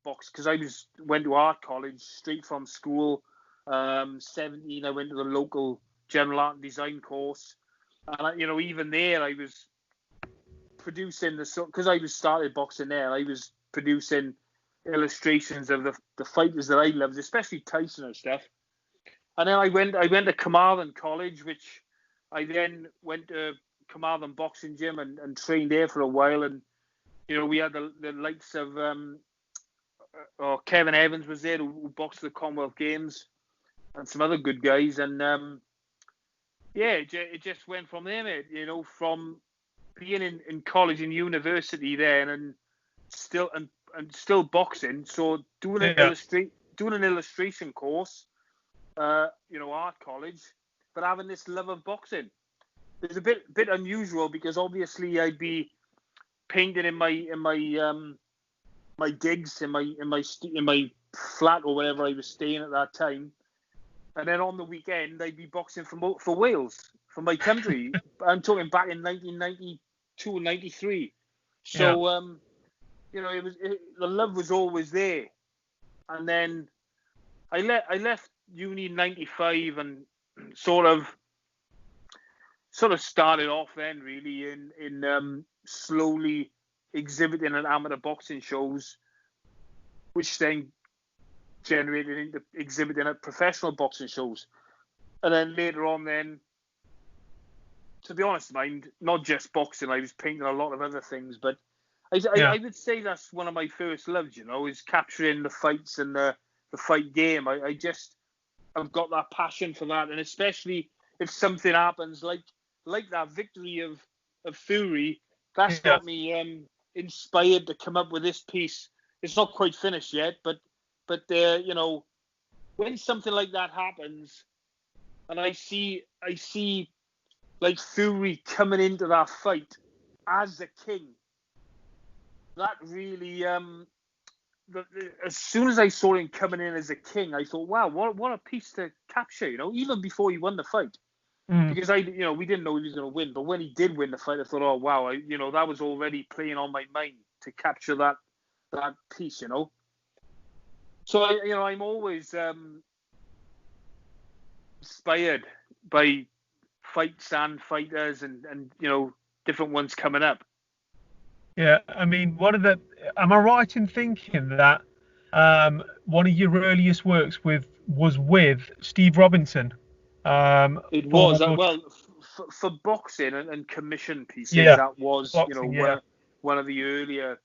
box because I went to art college straight from school. 17, I went to the local general art and design course, and even there I was producing because I was started boxing there. I was producing illustrations of the fighters that I loved, especially Tyson and stuff. And then I went to Carmarthen College, which I then went to Carmarthen Boxing Gym and trained there for a while. And we had the likes of Kevin Evans was there who boxed the Commonwealth Games, and some other good guys. And it just went from there, mate. From being in college and university then, and still boxing. So doing an illustration course, art college, but having this love of boxing. It's a bit unusual because obviously I'd be painting in my gigs in my flat or wherever I was staying at that time, and then on the weekend I'd be boxing for Wales, for my country. I'm talking back in 1992 and 93. So the love was always there. And then I left uni in 95 and sort of started off then really in slowly exhibiting at amateur boxing shows, which then generated into exhibiting at professional boxing shows. And then later on then, to be honest, not just boxing, I was painting a lot of other things, but I would say that's one of my first loves, is capturing the fights and the fight game. I've got that passion for that, and especially if something happens like that victory of Fury, that's got me inspired to come up with this piece. It's not quite finished yet, but when something like that happens, and I see like Fury coming into that fight as the king, that really as soon as I saw him coming in as a king, I thought, wow, what a piece to capture, even before he won the fight. Because we didn't know he was going to win, but when he did win the fight, I thought, oh wow, that was already playing on my mind to capture that piece, So I'm always inspired by fights and fighters and different ones coming up. Yeah, I mean, am I right in thinking that one of your earliest works was with Steve Robinson? It was for boxing and commission pieces. That was boxing, one of the earlier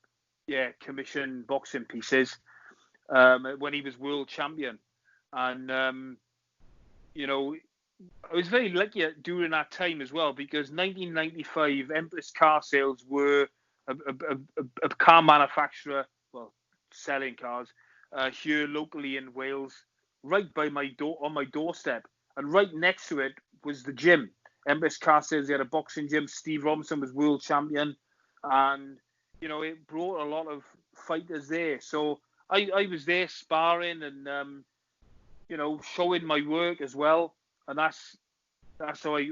commission boxing pieces when he was world champion, and I was very lucky during that time as well, because 1995 Empress car sales were a car manufacturer, selling cars here locally in Wales, right by on my doorstep. And right next to it was the gym. Empress car sales, they had a boxing gym. Steve Robinson was world champion. And, it brought a lot of fighters there. So I was there sparring and, showing my work as well. And that's how I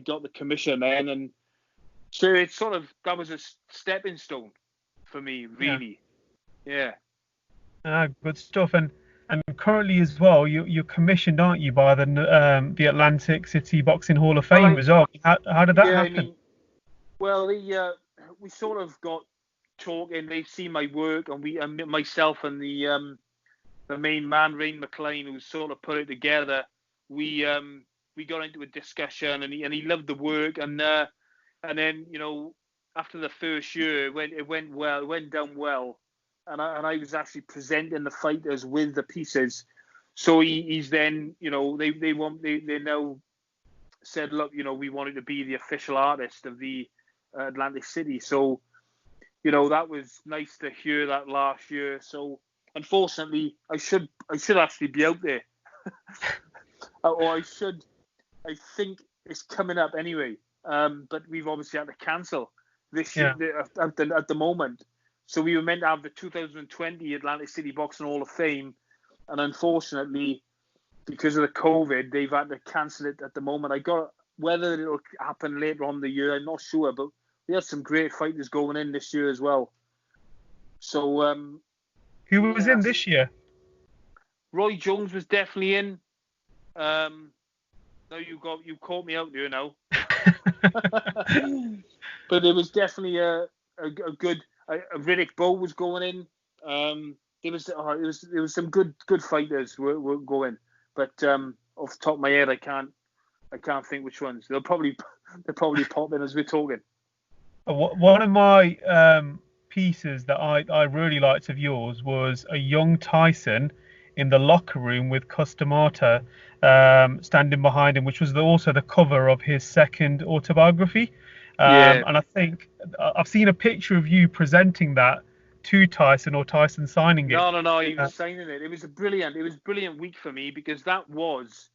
got the commission then. And so it's that was a stepping stone for me, really. Yeah. Good stuff. And currently as well, you're commissioned, aren't you, by the Atlantic City Boxing Hall of Fame as well? How did that happen? We sort of got talking. They've seen my work, and myself and the main man, Rain McLean, who sort of put it together. We got into a discussion, and he loved the work, and then after the first year, it went down well. And I was actually presenting the fighters with the pieces. So he's then, they now said, look, we wanted to be the official artist of the Atlantic City. So, that was nice to hear that last year. So unfortunately, I should actually be out there, or I think it's coming up anyway. But we've obviously had to cancel this year at the moment. So we were meant to have the 2020 Atlantic City Boxing Hall of Fame, and unfortunately, because of the COVID, they've had to cancel it at the moment. Whether it'll happen later on in the year, I'm not sure, but we have some great fighters going in this year as well. So Who was in this year? Roy Jones was definitely in. No, you caught me out there now. But it was definitely a good. Riddick Bowe was going in. There was some good fighters were going, but off the top of my head, I can't think which ones. They'll probably pop in as we're talking. One of my pieces that I really liked of yours was a young Tyson in the locker room with Customata standing behind him, which was also the cover of his second autobiography. And I think I've seen a picture of you presenting that to Tyson or Tyson signing it. No, he was signing it. It was a brilliant week for me because that was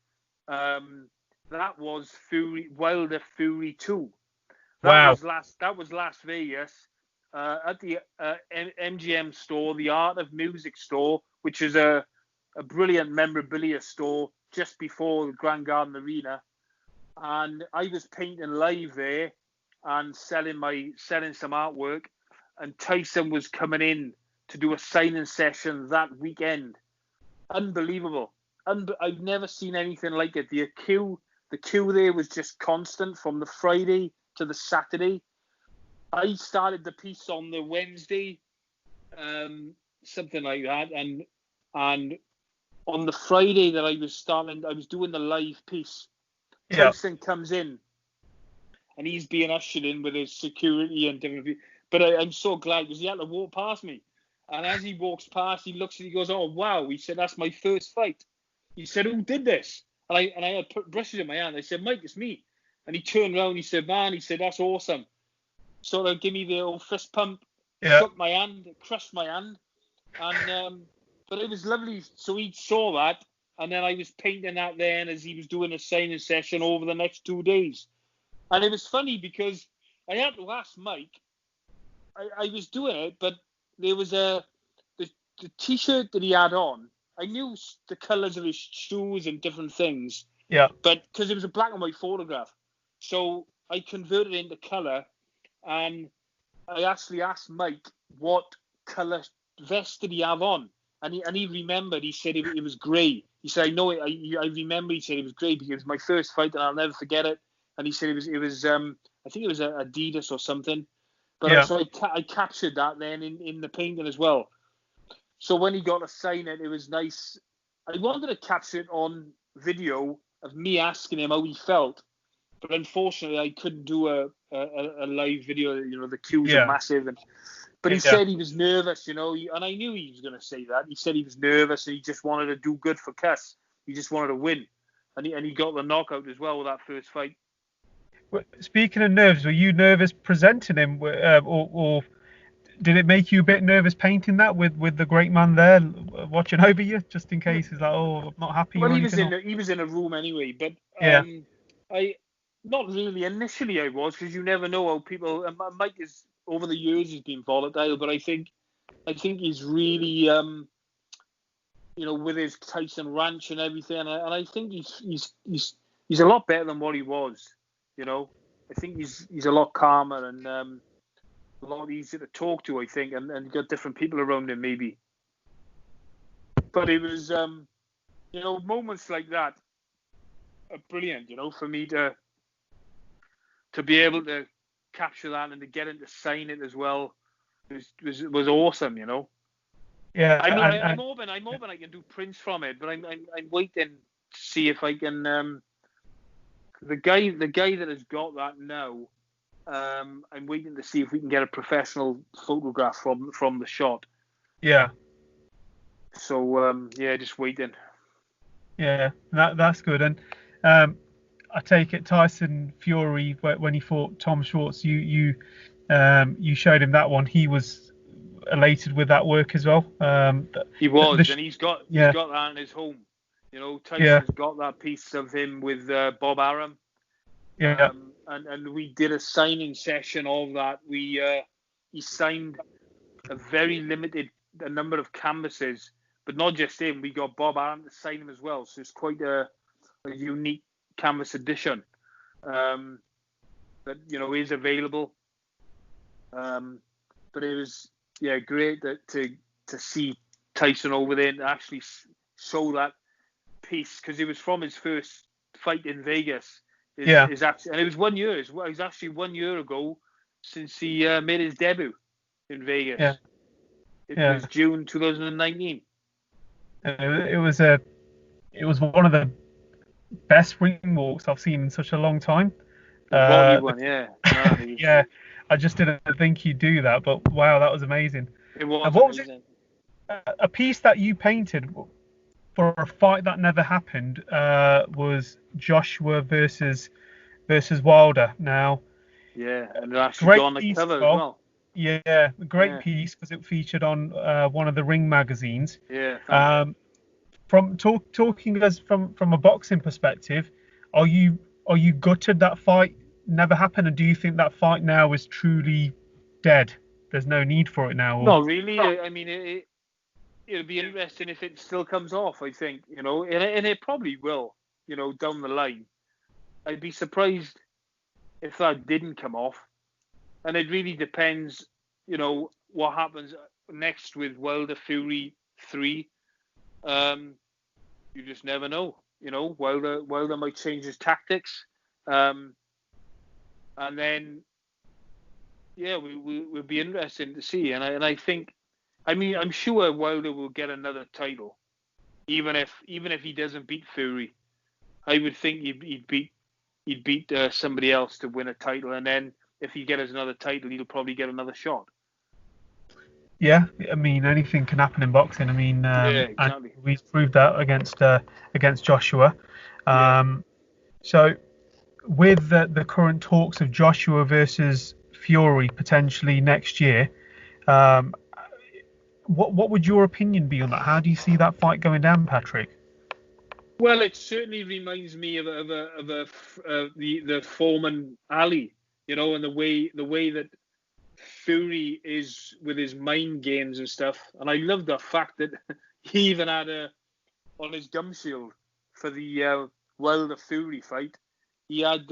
Wilder Fury 2. That was Las Vegas at the MGM store, the Art of Music store, which is a brilliant memorabilia store just before the Grand Garden Arena. And I was painting live there and selling some artwork. And Tyson was coming in to do a signing session that weekend. Unbelievable. I've never seen anything like it. The queue there was just constant from the Friday to the Saturday. I started the piece on the Wednesday, something like that, and on the Friday that I was doing the live piece. Tyson comes in, and he's being ushered in with his security and different people. But I'm so glad because he had to walk past me, and as he walks past, he looks and he goes, "Oh wow!" He said, "That's my first fight." He said, "Who did this?" And I had put brushes in my hand. I said, "Mike, it's me." And he turned around. He said, "Man," he said, "that's awesome." Sort of give me the old fist pump, shook my hand, crushed my hand, and but it was lovely. So he saw that, and then I was painting that then as he was doing a signing session over the next 2 days, and it was funny because I had to ask Mike. I was doing it, but there was the T-shirt that he had on. I knew the colours of his shoes and different things. Yeah. But because it was a black and white photograph, so I converted it into colour, and I actually asked Mike what colour vest did he have on, and he remembered. He said it was grey. He said, "I know it. I remember." He said it was grey because it was my first fight, and I'll never forget it. And he said it was I think it was Adidas or something. But so I captured that then in the painting as well. So when he got to sign it, it was nice. I wanted to capture it on video of me asking him how he felt, but unfortunately I couldn't do a live video. You know, the queues are massive, but he said he was nervous. You know, and I knew he was going to say that. He said he was nervous and he just wanted to do good for Cuss. He just wanted to win, and he got the knockout as well with that first fight. Speaking of nerves, were you nervous presenting him, or did it make you a bit nervous painting that with the great man there watching over you, just in case he's like, "Oh, I'm not happy"? Well, he was in a room anyway, but I not really initially I was, because you never know how people. And Mike is over the years he's been volatile, but I think he's really with his Tyson Ranch and everything, and I think he's a lot better than what he was. You know, I think he's a lot calmer and a lot easier to talk to, I think, and got different people around him maybe. But it was, moments like that are brilliant, for me to be able to capture that and to get him to sign it as well was awesome, Yeah. I mean, I'm hoping I can do prints from it, but I'm waiting to see if I can. The guy that has got that now, I'm waiting to see if we can get a professional photograph from the shot. Yeah. So just waiting. Yeah, that's good. And I take it Tyson Fury, when he fought Tom Schwartz, you showed him that one. He was elated with that work as well. He was, and he's got that in his home. Tyson's got that piece of him with Bob Arum. Yeah. And we did a signing session of that. He signed a very limited number of canvases, but not just him. We got Bob Arum to sign him as well. So it's quite a unique canvas edition that is available. But it was great to see Tyson over there and actually show that piece, because it was from his first fight in Vegas. Is actually, and it was 1 year. It was actually 1 year ago since he made his debut in Vegas. Yeah. It was June 2019. It was one of the best ring walks I've seen in such a long time. Ronnie one, yeah. Man, yeah, I just didn't think he'd do that, but wow, that was amazing. It was amazing. A piece that you painted for a fight that never happened was Joshua versus Wilder. Now, yeah, and they're actually on the cover as well. Yeah, great piece because it featured on one of the Ring magazines. Yeah. From talking as from a boxing perspective, are you gutted that fight never happened, and do you think that fight now is truly dead? There's no need for it now. No, really. I mean, it'll be interesting if it still comes off. I think, and it probably will. Down the line, I'd be surprised if that didn't come off. And it really depends, what happens next with Wilder Fury 3. You just never know. Wilder might change his tactics, and then we'll be interested to see. And I think, I'm sure Wilder will get another title, even if he doesn't beat Fury. I would think he'd beat somebody else to win a title, and then if he gets another title, he'll probably get another shot. Yeah, I mean, anything can happen in boxing. I mean, exactly. And we've proved that against Joshua. So, with the current talks of Joshua versus Fury potentially next year, what would your opinion be on that? How do you see that fight going down, Patrick? Well, it certainly reminds me of the Foreman Ali, and the way that Fury is with his mind games and stuff. And I love the fact that he even had on his gum shield for the Wilder Fury fight, he had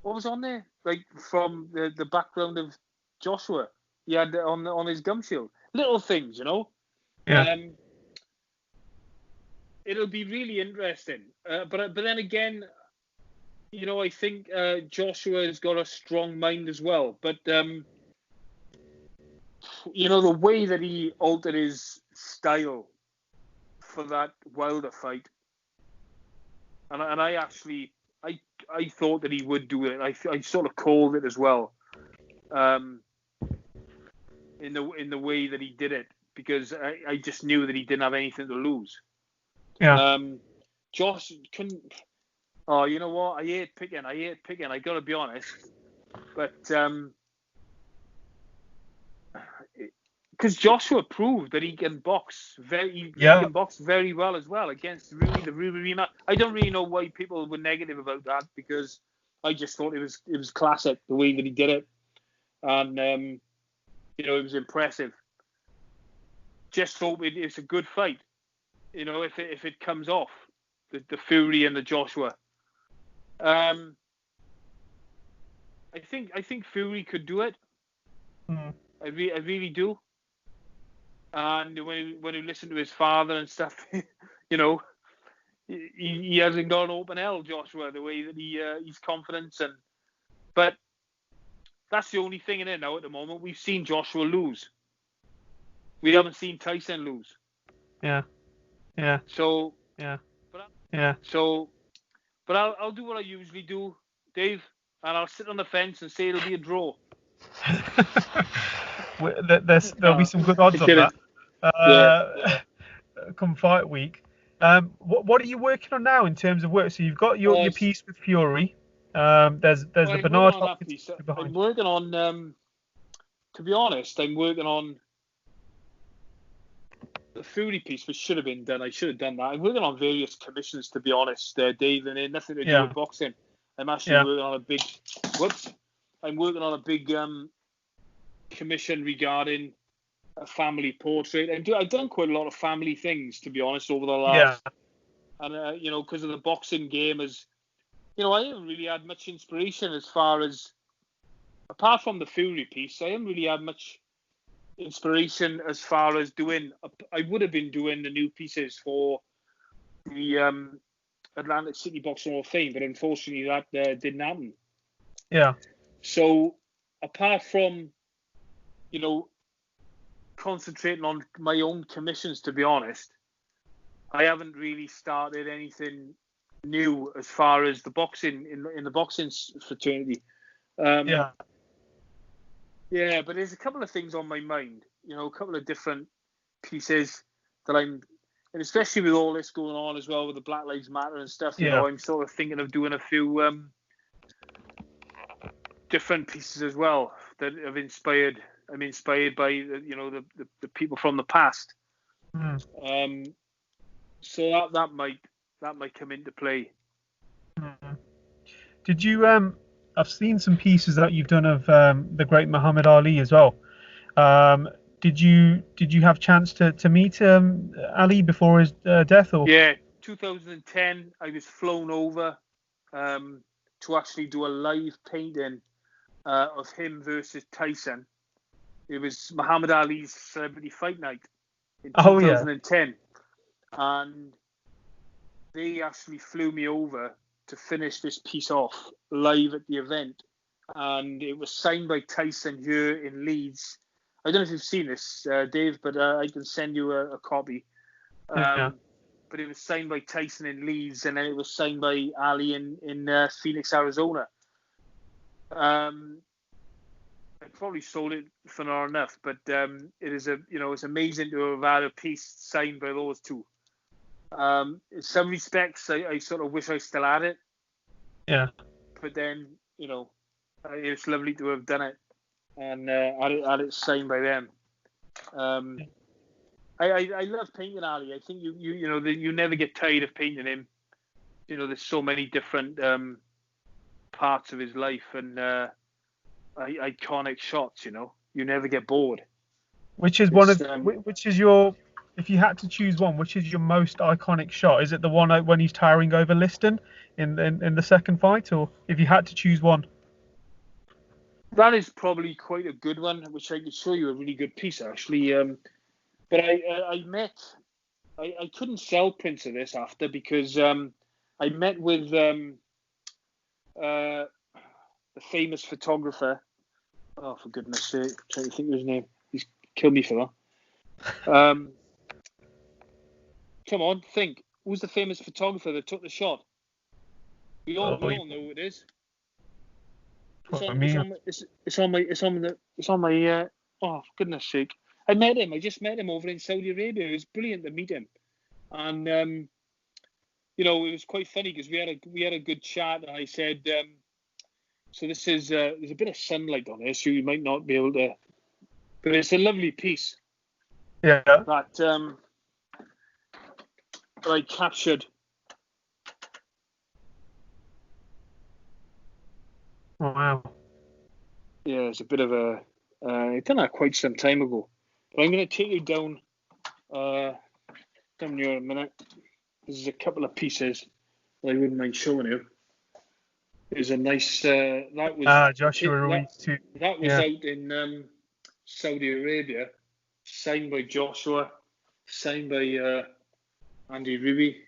what was on there? Like from the background of Joshua, he had on his gum shield. Little things, Yeah. It'll be really interesting. But then again, I think Joshua has got a strong mind as well. But the way that he altered his style for that Wilder fight, and I actually I thought that he would do it. I sort of called it as well. In the way that he did it, because I just knew that he didn't have anything to lose. Yeah. Josh couldn't. Oh, you know what? I hate picking. I gotta be honest, but because Joshua proved that he can box he can box very well as well against really the Ruby rematch. I don't really know why people were negative about that, because I just thought it was classic the way that he did it, and it was impressive. Just hope it's a good fight. If it comes off, the Fury and the Joshua. I think Fury could do it. Mm. I really do. And when you listen to his father and stuff, he hasn't got an open L, Joshua, the way that he's confident. But that's the only thing in it now at the moment. We've seen Joshua lose. We haven't seen Tyson lose. Yeah. So. Yeah. But I'll do what I usually do, Dave, and I'll sit on the fence and say it'll be a draw. There'll be some good odds on that. Come fight week. What are you working on now in terms of work? So you've got your piece with Fury. There's the Bernard Hopkins behind. I'm working on. To be honest, I'm working on the Fury piece, which should have been done. I should have done that. I'm working on various commissions, to be honest, Dave, and it had nothing to do with boxing. I'm actually working on a big. I'm working on a big commission regarding a family portrait. I've done quite a lot of family things, to be honest, over the last. And because of the boxing game, I haven't really had much inspiration as far as, apart from the Fury piece, I haven't really had much inspiration as far as doing. I would have been doing the new pieces for the Atlantic City Boxing Hall of Fame, but unfortunately that didn't happen. Yeah. So apart from, concentrating on my own commissions, to be honest, I haven't really started anything new as far as the boxing in the boxing fraternity. Yeah. Yeah, but there's a couple of things on my mind. A couple of different pieces that and especially with all this going on as well with the Black Lives Matter and stuff. Yeah. I'm sort of thinking of doing a few different pieces as well that have inspired. I'm inspired by the people from the past. So that might come into play. Did you I've seen some pieces that you've done of the great Muhammad Ali as well. Did you have chance to meet Ali before his death? Or? Yeah, 2010 I was flown over to actually do a live painting of him versus Tyson. It was Muhammad Ali's celebrity fight night in 2010. And they actually flew me over to finish this piece off live at the event. And it was signed by Tyson here in Leeds. I don't know if you've seen this, Dave, but I can send you a copy. But it was signed by Tyson in Leeds, and then it was signed by Ali in Phoenix, Arizona. I probably sold it for not enough, but it is it's amazing to have had a piece signed by those two. In some respects, I sort of wish I still had it. Yeah. But then, it's lovely to have done it and had it signed by them. I love painting Ali. I think you never get tired of painting him. There's so many different parts of his life and iconic shots. You never get bored. Which is your, if you had to choose one, which is your most iconic shot? Is it the one when he's towering over Liston in the second fight, or if you had to choose one? That is probably quite a good one, which I could show you a really good piece actually. But I couldn't sell prints of this after because I met with the famous photographer. Oh, for goodness sake, I'm trying to think of his name. He's killed me for that. Come on, think. Who's the famous photographer that took the shot? We all know who it is. It's on my. Oh, for goodness sake! I met him. I just met him over in Saudi Arabia. It was brilliant to meet him, and it was quite funny because we had a good chat. And I said, so this is there's a bit of sunlight on this, so you might not be able to, but it's a lovely piece. Yeah. That I captured. Wow. Yeah, it's a bit of a. I done that quite some time ago, but I'm going to take you down here in a minute. There's a couple of pieces that I wouldn't mind showing you. There's a nice. That was Joshua Ruiz too. That was out in Saudi Arabia, signed by Joshua, signed by Andy Ruby.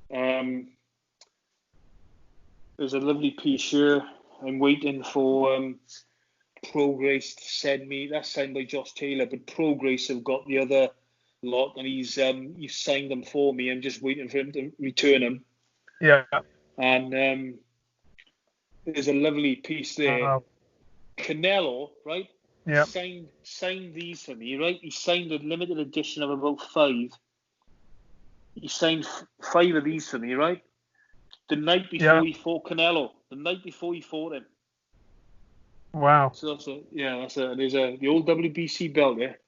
There's a lovely piece here. I'm waiting for Progress to send me. That's signed by Josh Taylor, but Progress have got the other lot, and he's signed them for me. I'm just waiting for him to return them. Yeah. And there's a lovely piece there. Canelo, right? Yeah. Signed these for me, right? He signed a limited edition of about 5. He signed 5 of these for me, right? The night before he fought Canelo. The night before he fought him. Wow. So there's the old WBC belt there.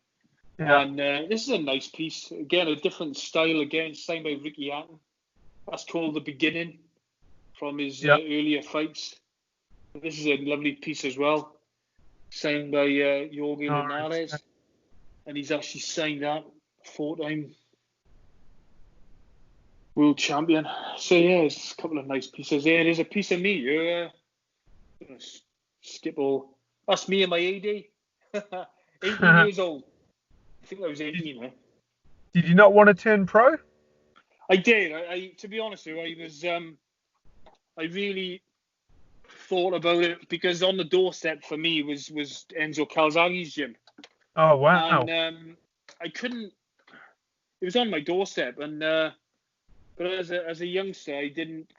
Yeah. And this is a nice piece. Again, a different style. Again, signed by Ricky Hatton. That's called The Beginning from his earlier fights. This is a lovely piece as well. Signed by Jorge Linares. And he's actually signed that 4-time world champion. So yeah, there's a couple of nice pieces there. There's a piece of me here. Skip all. That's me and my AD. 18 years old. I think I was 18. Did you not want to turn pro? I did. I to be honest with you, I was. I really thought about it because on the doorstep for me was Enzo Calzaghe's gym. Oh wow! And I couldn't. It was on my doorstep, and but as a youngster, I didn't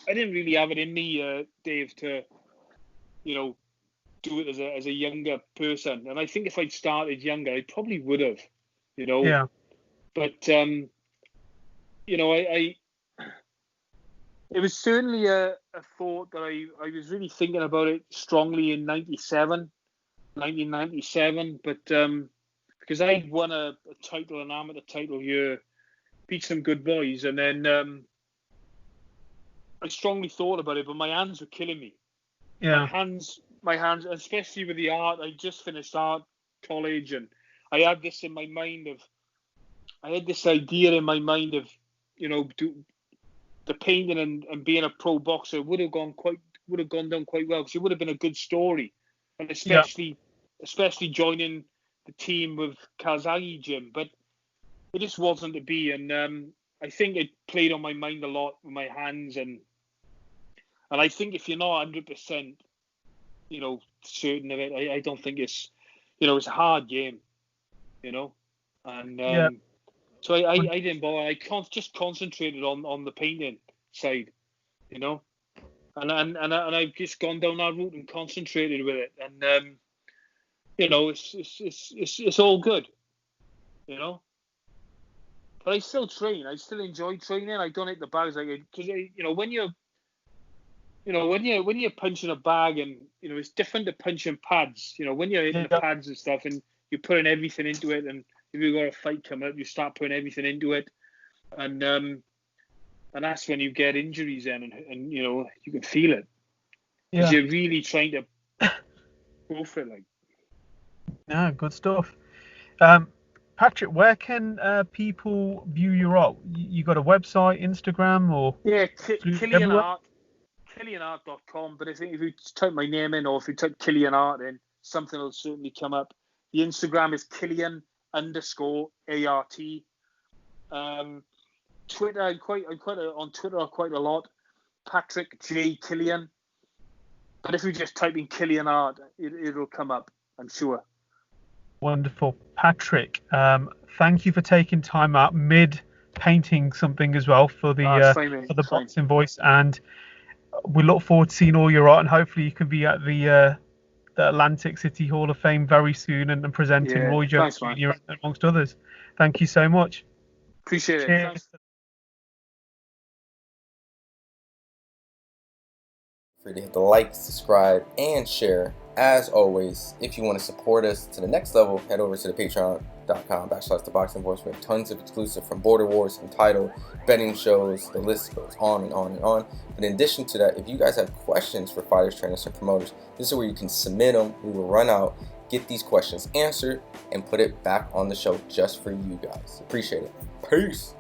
really have it in me, Dave, to do it as a younger person. And I think if I'd started younger, I probably would have, Yeah. But I it was certainly a thought that I was really thinking about it strongly in 1997. But because I won a title, an amateur title here, beat some good boys, and then I strongly thought about it, but my hands were killing me. Yeah. My hands, especially with the art. I just finished art college, and I had this in my mind I had this idea in my mind of, the painting and being a pro boxer would have gone down quite well because it would have been a good story, and especially joining the team with Calzaghe Gym, but it just wasn't to be, and I think it played on my mind a lot with my hands, and I think if you're not 100%, certain of it, I don't think it's, it's a hard game, and so I didn't bother. I just concentrated on the painting side, and I've just gone down that route and concentrated with it, and it's all good, But I still train. I still enjoy training. I don't hit the bags because when you're punching a bag, and it's different to punching pads. When you're hitting the pads and stuff, and you're putting everything into it, and if you've got a fight coming up, you start putting everything into it, and that's when you get injuries then, and you can feel it because you're really trying to go for it. Yeah, good stuff. Patrick, where can people view your art? You got a website, Instagram, or Killian Art, KillianArt.com. But if you type my name in, or if you type Killian Art in, something will certainly come up. The Instagram is Killian_ART. Twitter, I'm quite on Twitter quite a lot. Patrick J Killian. But if you just type in Killian Art, it'll come up, I'm sure. Wonderful. Patrick, thank you for taking time out mid painting something as well for the Boxing Voice, and we look forward to seeing all your art, and hopefully you can be at the Atlantic City Hall of Fame very soon and presenting Roy Jones Jr. amongst others. Thank you so much. Appreciate it. Thanks. Free to hit the like, subscribe, and share. As always, if you want to support us to the next level, head over to the patreon.com/ThaBoxingVoice. We have tons of exclusive from Border Wars, Entitled, betting shows, the list goes on and on and on. But in addition to that, if you guys have questions for fighters, trainers, and promoters, this is where you can submit them. We will run out, get these questions answered, and put it back on the show just for you guys. Appreciate it. Peace.